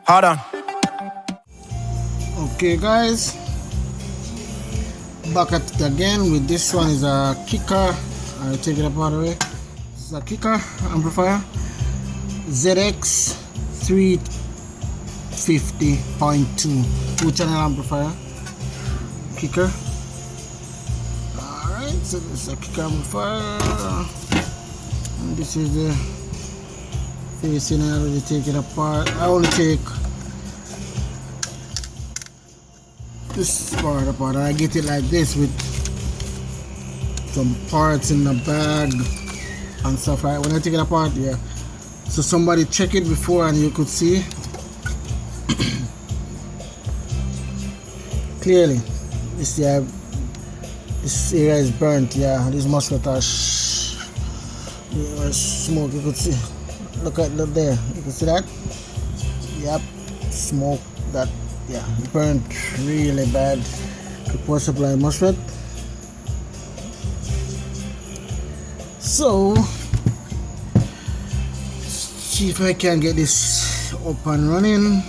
Hold on. Okay guys, back at it again with this one. Is a kicker. I'll take it apart away. This is a kicker amplifier, ZX350.2 2-channel amplifier kicker. Alright, so this is a kicker amplifier, and this is the facing. I already take it apart. I only take this part apart, and I get it like this with some parts in the bag and stuff. Right, when I take it apart, yeah, so somebody check it before and you could see clearly. This area is burnt. Yeah, this Mosfets are smoke. You could see. Look there. You can see that. Yep, smoke. That, yeah, burnt really bad. The power supply Mosfet. So see if I can get this up and running.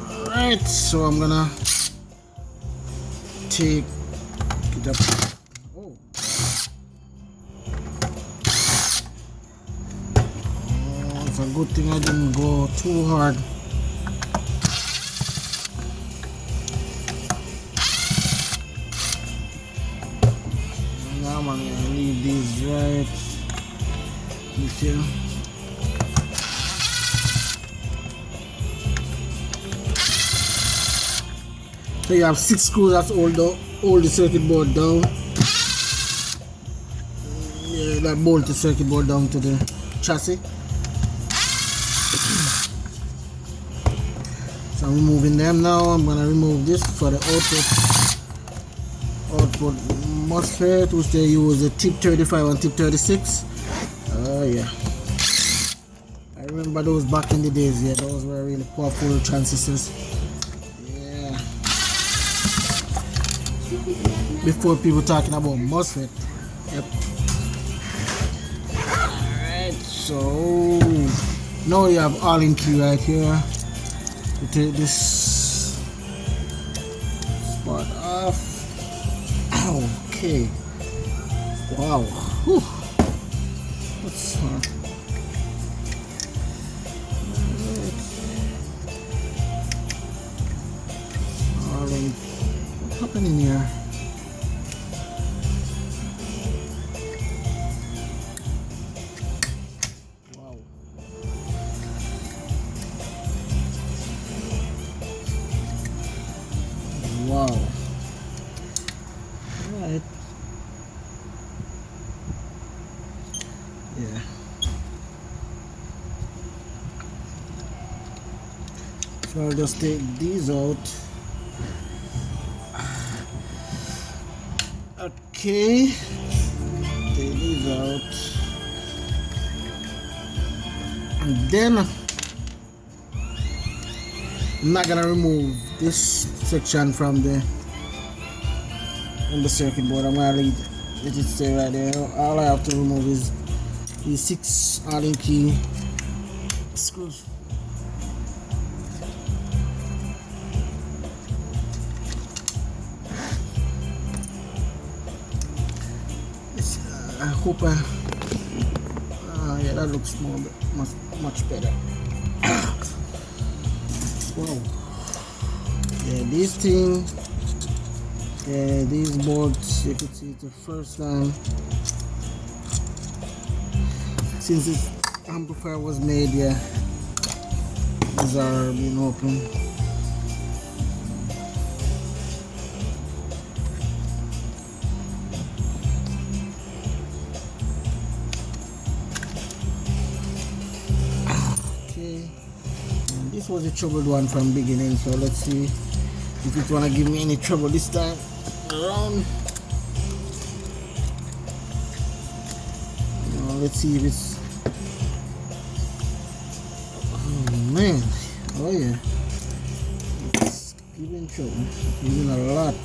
Alright, so I'm gonna take it up. Oh, it's a good thing I didn't go too hard. Now I'm gonna leave these right here. So you have 6 screws that hold the circuit board down. Yeah, that bolt the circuit board down to the chassis. So I'm removing them now. I'm gonna remove this for the output Mosfet, which they use the tip 35 and tip 36. Oh yeah, I remember those back in the days. Yeah, those were really powerful transistors. Yeah, before people talking about Mosfet. Yep. Alright, so now you have All-in-Key right here. You take this part off. Okay. Wow. Whew. That's hard. Alright. What's happening here? Wow. Wow. Alright. Yeah. So I'll just take these out. Okay. Take these out. And then I'm not gonna remove this section from the circuit board. I'm gonna let it stay right there. All I have to remove is these 6 All-in-Key screws. I hope yeah, that looks much better. Wow. Yeah, these things. Yeah, these boards, you can see it's the first time since this amplifier was made. Yeah, these are being open. Okay, and this was a troubled one from beginning, so let's see if it's gonna give me any trouble this time around. Let's see if it's. Oh man, oh yeah, it's giving trouble, giving a lot.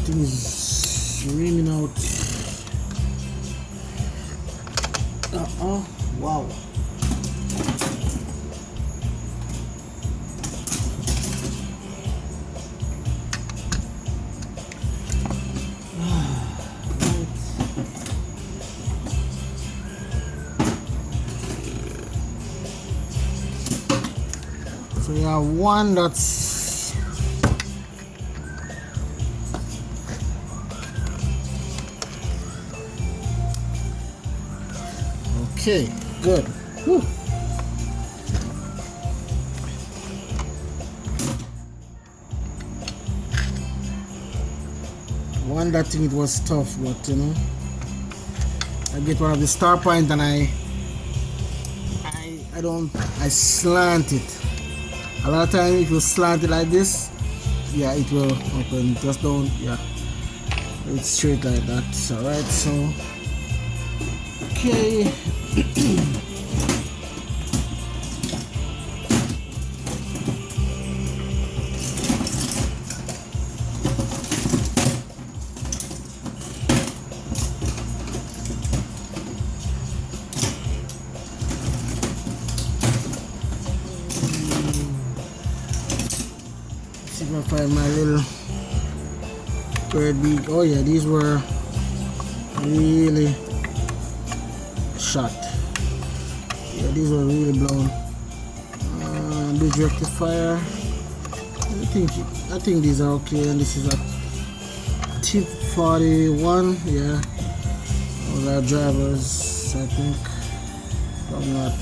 Things screaming out. Wow. So you have one that's okay, good. Whew. One that thing, it was tough, but you know, I get one of the star point and I slant it. A lot of times if you slant it like this, yeah, it will open. Just don't, yeah, it's straight like that. Alright, so okay. See if I find my little bird beak. Oh yeah, these were really shot. Yeah, these were really blown. Bridge rectifier. I think these are okay, and this is a tip 41. Yeah, those are drivers, I think. I'm not.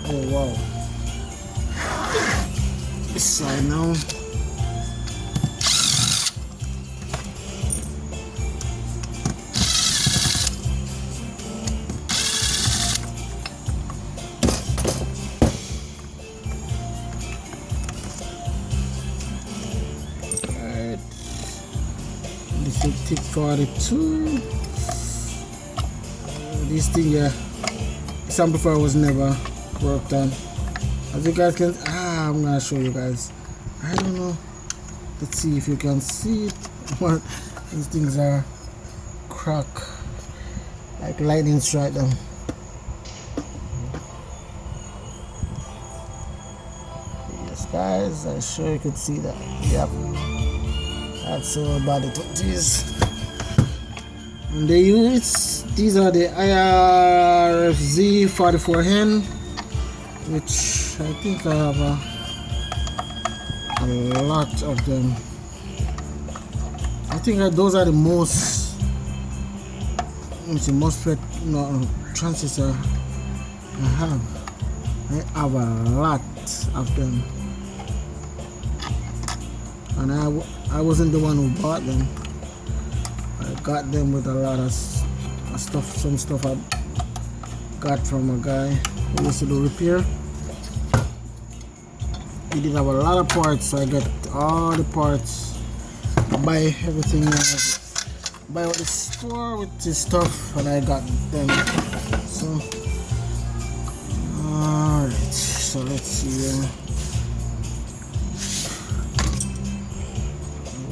Oh wow. This side now. Alright. This is tip 42. This thing, yeah. This amplifier was never worked on. As you guys can, I'm gonna show you guys. I don't know. Let's see if you can see it. What these things are crack, like lightning strike them. Yes, guys, I'm sure you could see that. Yep, that's how bad it is. And they use, these are the ZX350.2, which I think I have a lot of them. I think those are the most, Mosfet transistor I have. I have a lot of them, and I wasn't the one who bought them. I got them with a lot of stuff. Some stuff I got from a guy who used to do repair. He did have a lot of parts, so I got all the parts. Buy everything, buy out the store with this stuff, and I got them. So, alright, so let's see.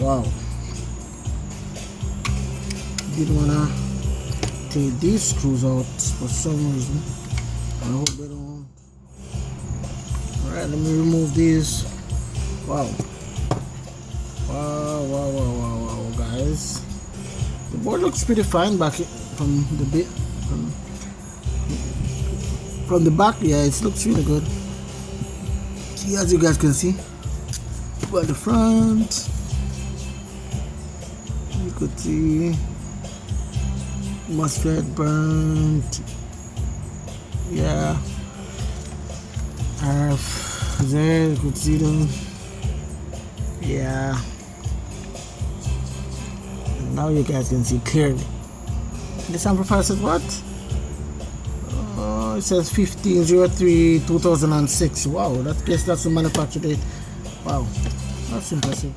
Wow. Didn't wanna take these screws out for some reason. I hope they don't. Alright, let me remove these. Wow. Wow, guys. The board looks pretty fine back from the bit. From the back, yeah, it looks really good. See, as you guys can see. By the front, you could see Mosfet burnt. Yeah. There you could see them. Yeah. And now you guys can see clearly. This amplifier says what? It says 15/03/2006. Wow, that guess that's the manufacture date. Wow, that's impressive.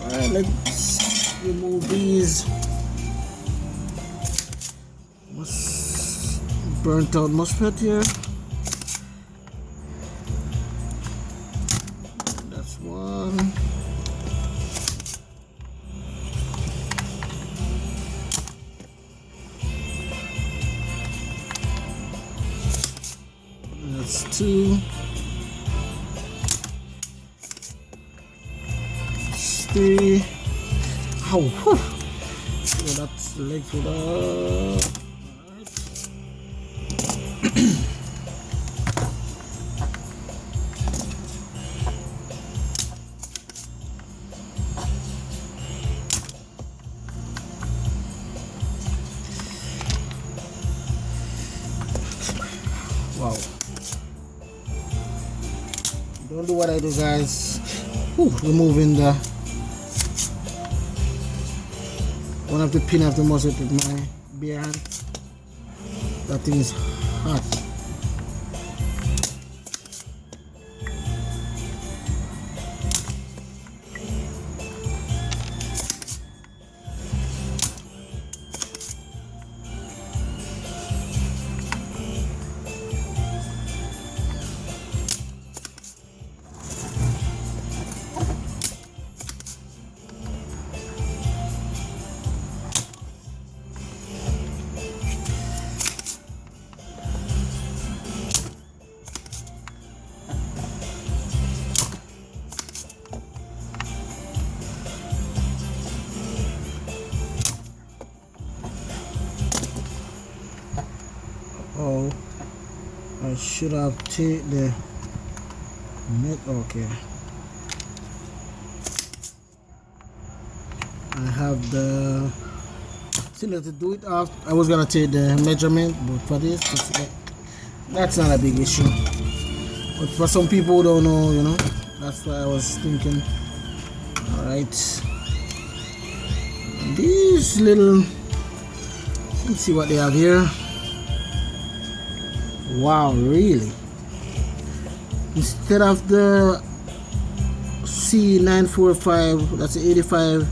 Alright, let's remove these. Burnt out Mosfet here. That's one. That's two. That's three. Ow, whew. So that's the leg for that. Wow. Don't do what I do, guys. Whew, removing the one of the pin of the Mosfet with my bare hand. That thing is hot. Oh, I should have taken the net. Okay, I have the. See, let's do it off. I was gonna take the measurement, but for this, that's not a big issue. But for some people who don't know, you know, that's why I was thinking. All right, these little. Let's see what they have here. Wow, really? Instead of the C945, that's 85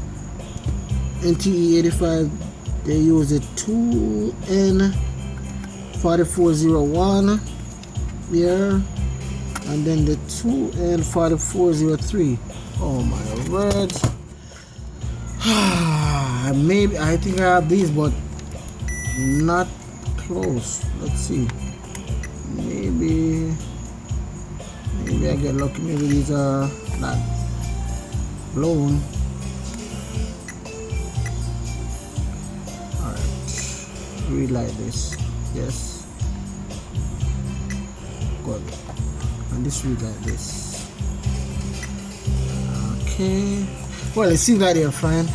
NTE 85, they use a 2N4401 here, and then the 2N4403. Oh my word! Maybe I think I have these, but not close. Let's see. Maybe I get lucky. Maybe these are not blown. Alright, relight this. Yes, good. And this relight this. Okay, well, it seems like they're fine.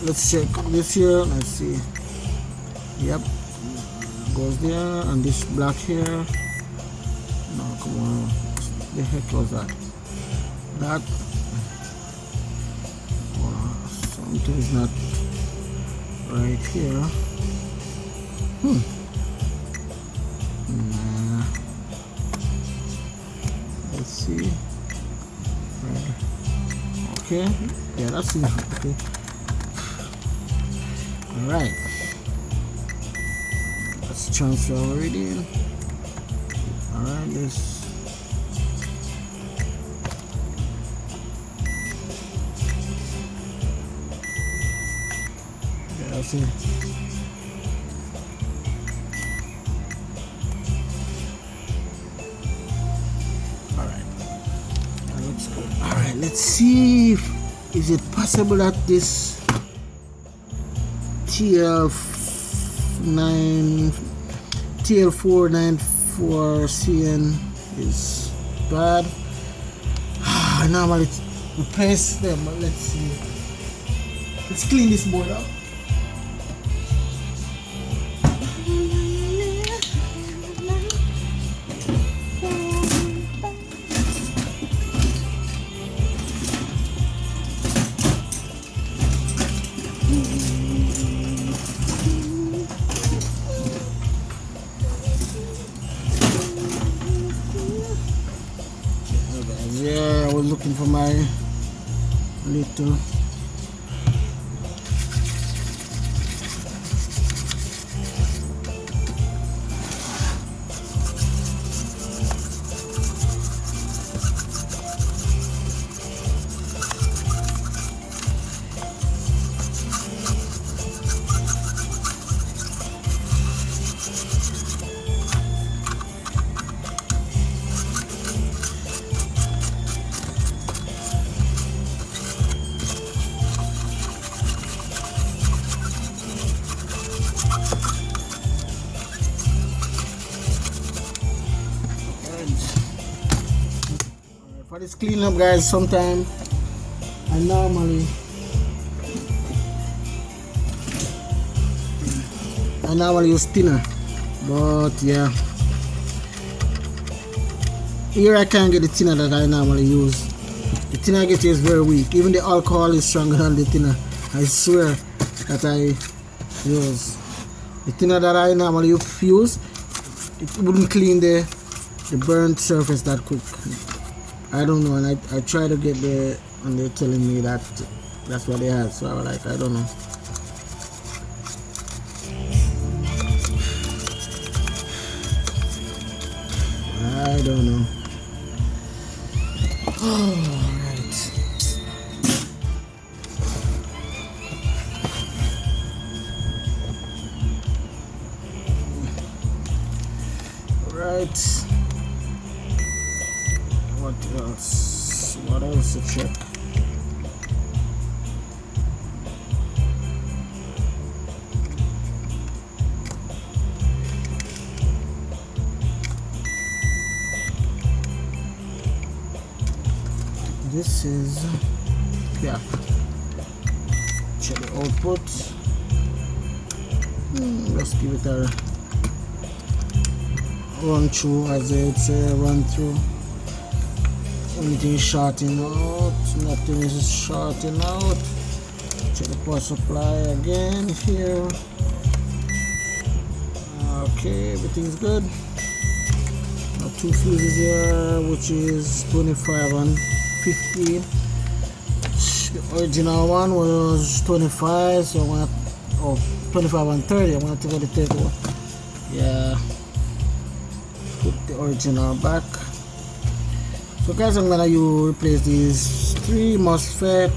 Let's check this here. Let's see. Yep, goes there, and this black here. No, come on, the heck was that? That something is not right here. Nah. Let's see. Right. Okay, yeah, that's it. Okay, all right. Transfer already. All right, this. Yeah, that's it. All right, that looks good. All right, let's see if is it possible that this TL494CN is bad. I normally replace them, but let's see. Let's clean this board up. Yeah, I was looking for my little for this cleanup, guys. Sometimes I normally use thinner, but yeah, here I can't get the thinner that I normally use. The thinner I get here is very weak. Even the alcohol is stronger than the thinner. I swear that I use. The thinner that I normally use, it wouldn't clean the burnt surface that quick. I don't know, and I try to get there, and they're telling me that that's what they have. So I was like, I don't know. I don't know. Alright. Right. What else? What else to check? This is cap. Check the output. Let's give it a run through, as they would say, run through. Anything is shorting out, nothing is shorting out. Check the power supply again here. Okay, everything's good. Now 2 fuses here, which is 25 and 15. The original one was 25, so I'm gonna 25 and 30. I'm gonna take out the 30 one. Yeah, put the original back. So guys, I'm gonna replace these 3 MOSFET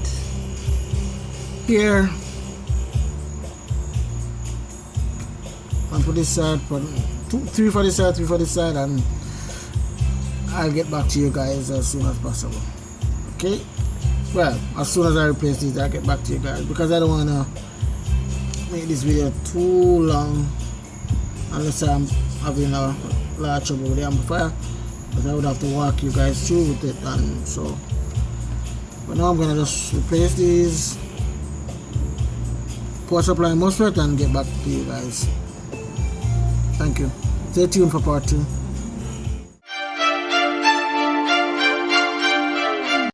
here and put this side, put 3 for this side, 3 for this side, and I'll get back to you guys as soon as possible. Okay, well, as soon as I replace these, I'll get back to you guys, because I don't want to make this video too long unless I'm having a lot of trouble with the amplifier, but I would have to walk you guys through with it. And so, but now I'm gonna just replace these power supply MOSFET and get back to you guys. Thank you. Stay tuned for part 2.